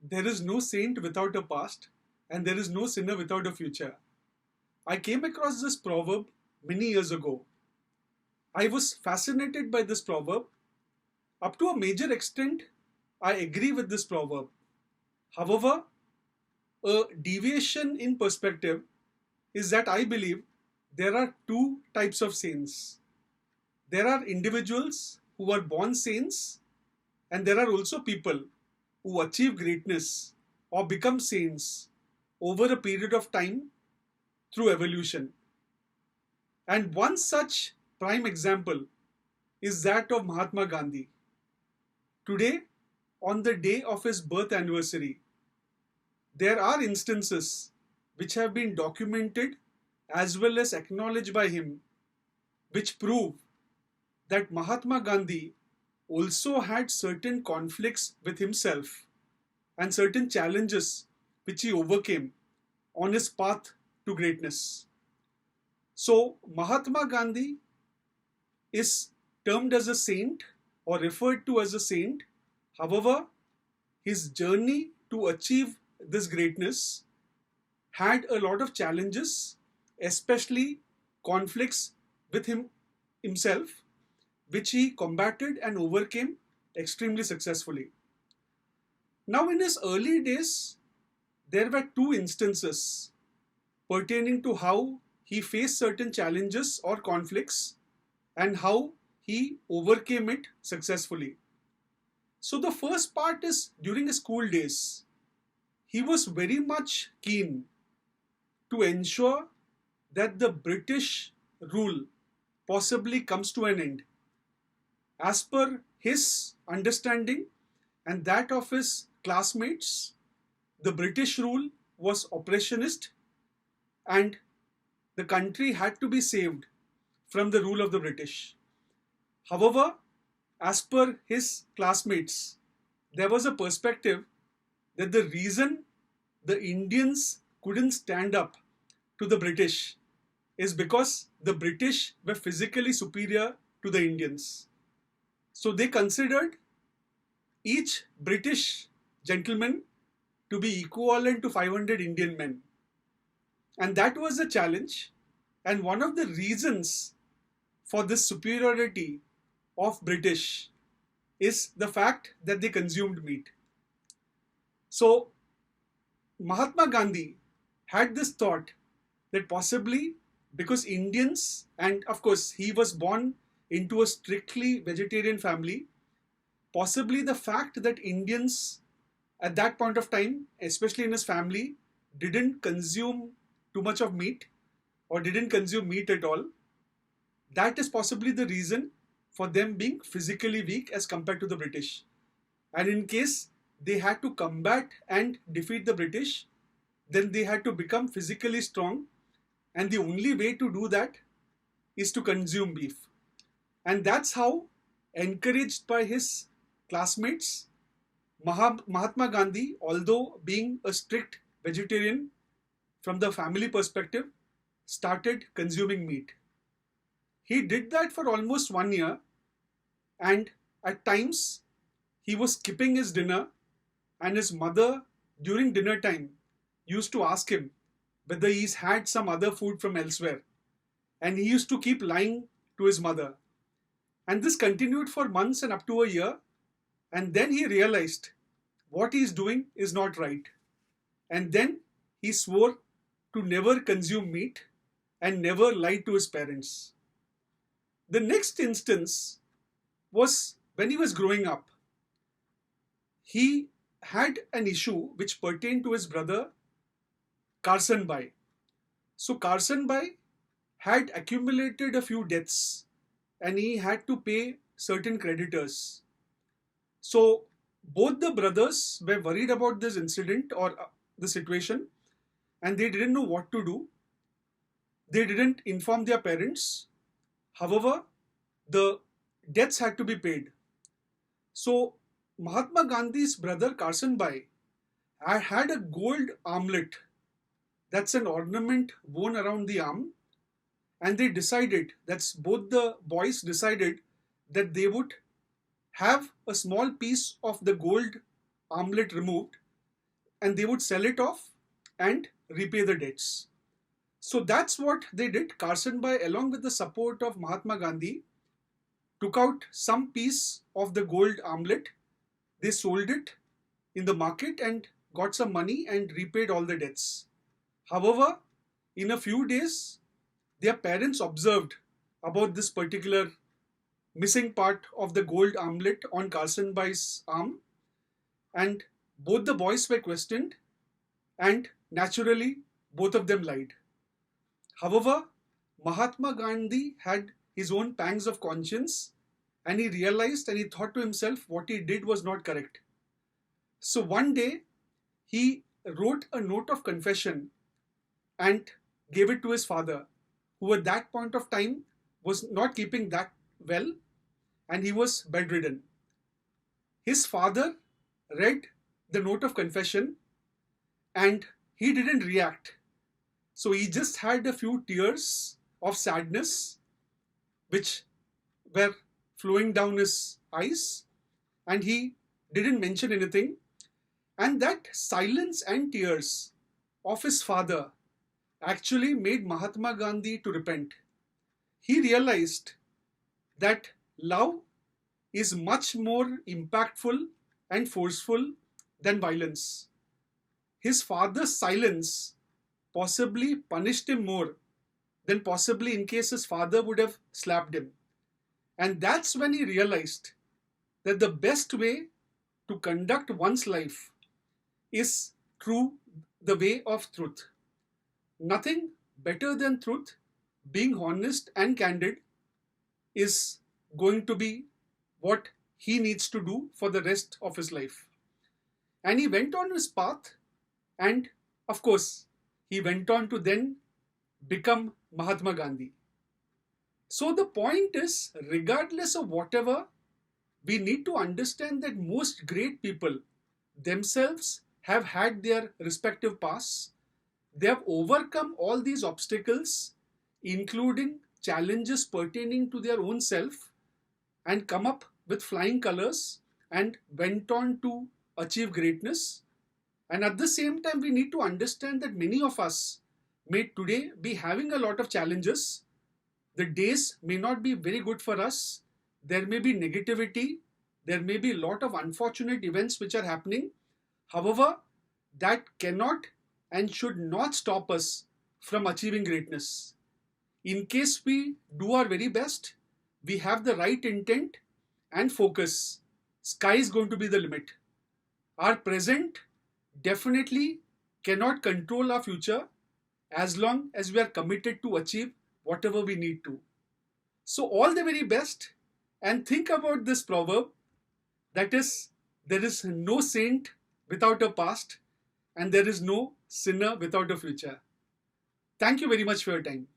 There is no saint without a past, and there is no sinner without a future. I came across this proverb many years ago. I was fascinated by this proverb. Up to a major extent, I agree with this proverb. However, a deviation in perspective is that I believe there are two types of saints. There are individuals who are born saints, and there are also people who achieve greatness or become saints over a period of time through evolution. And one such prime example is that of Mahatma Gandhi. Today, on the day of his birth anniversary, there are instances which have been documented as well as acknowledged by him, which prove that Mahatma Gandhi also had certain conflicts with himself and certain challenges which he overcame on his path to greatness. So, Mahatma Gandhi is termed as a saint or referred to as a saint. However, his journey to achieve this greatness had a lot of challenges, especially conflicts with himself, which he combated and overcame extremely successfully. Now, in his early days, there were two instances pertaining to how he faced certain challenges or conflicts and how he overcame it successfully. So, the first part is during his school days, he was very much keen to ensure that the British rule possibly comes to an end. As per his understanding and that of his classmates, the British rule was oppressionist and the country had to be saved from the rule of the British. However, as per his classmates, there was a perspective that the reason the Indians couldn't stand up to the British is because the British were physically superior to the Indians. So they considered each British gentleman to be equivalent to 500 Indian men. And that was a challenge. And one of the reasons for this superiority of British is the fact that they consumed meat. So Mahatma Gandhi had this thought that possibly because Indians, and of course he was born into a strictly vegetarian family, possibly the fact that Indians at that point of time, especially in his family, didn't consume too much of meat or didn't consume meat at all, that is possibly the reason for them being physically weak as compared to the British. And in case they had to combat and defeat the British, then they had to become physically strong, and the only way to do that is to consume beef. And that's how, encouraged by his classmates, Mahatma Gandhi, although being a strict vegetarian from the family perspective, started consuming meat. He did that for almost 1 year, and at times he was skipping his dinner, and his mother during dinner time used to ask him whether he's had some other food from elsewhere, and he used to keep lying to his mother. And this continued for months and up to a year, and then he realized what he's doing is not right. And then he swore to never consume meat and never lie to his parents. The next instance was when he was growing up. He had an issue which pertained to his brother Carson Bai. So Carson Bai had accumulated a few debts and he had to pay certain creditors. So both the brothers were worried about this incident or the situation, and they didn't know what to do. They didn't inform their parents. However, the debts had to be paid. So Mahatma Gandhi's brother Carson Bai had a gold armlet. That's an ornament worn around the arm. And they decided, that's both the boys decided that they would have a small piece of the gold armlet removed and they would sell it off and repay the debts. So that's what they did. Carson-Bhai, along with the support of Mahatma Gandhi, took out some piece of the gold armlet. They sold it in the market and got some money and repaid all the debts. However, in a few days, their parents observed about this particular missing part of the gold armlet on Carson-Bhai's arm, and both the boys were questioned, and naturally both of them lied. However, Mahatma Gandhi had his own pangs of conscience, and he realized and he thought to himself what he did was not correct. So one day he wrote a note of confession and gave it to his father, who at that point of time was not keeping that well and he was bedridden. His father read the note of confession and he didn't react. So he just had a few tears of sadness which were flowing down his eyes, and he didn't mention anything. And that silence and tears of his father actually made Mahatma Gandhi to repent. He realized that love is much more impactful and forceful than violence. His father's silence possibly punished him more than possibly in case his father would have slapped him. And that's when he realized that the best way to conduct one's life is through the way of truth. Nothing better than truth, being honest and candid, is going to be what he needs to do for the rest of his life. And he went on his path, and of course, he went on to then become Mahatma Gandhi. So the point is, regardless of whatever, we need to understand that most great people themselves have had their respective paths. They have overcome all these obstacles, including challenges pertaining to their own self, and come up with flying colors and went on to achieve greatness. And at the same time, we need to understand that many of us may today be having a lot of challenges. The days may not be very good for us. There may be negativity. There may be a lot of unfortunate events which are happening. However, that cannot and should not stop us from achieving greatness. In case we do our very best, we have the right intent and focus, sky is going to be the limit. Our present definitely cannot control our future as long as we are committed to achieve whatever we need to. So all the very best, and think about this proverb, that is, there is no saint without a past and there is no sinner without a future. Thank you very much for your time.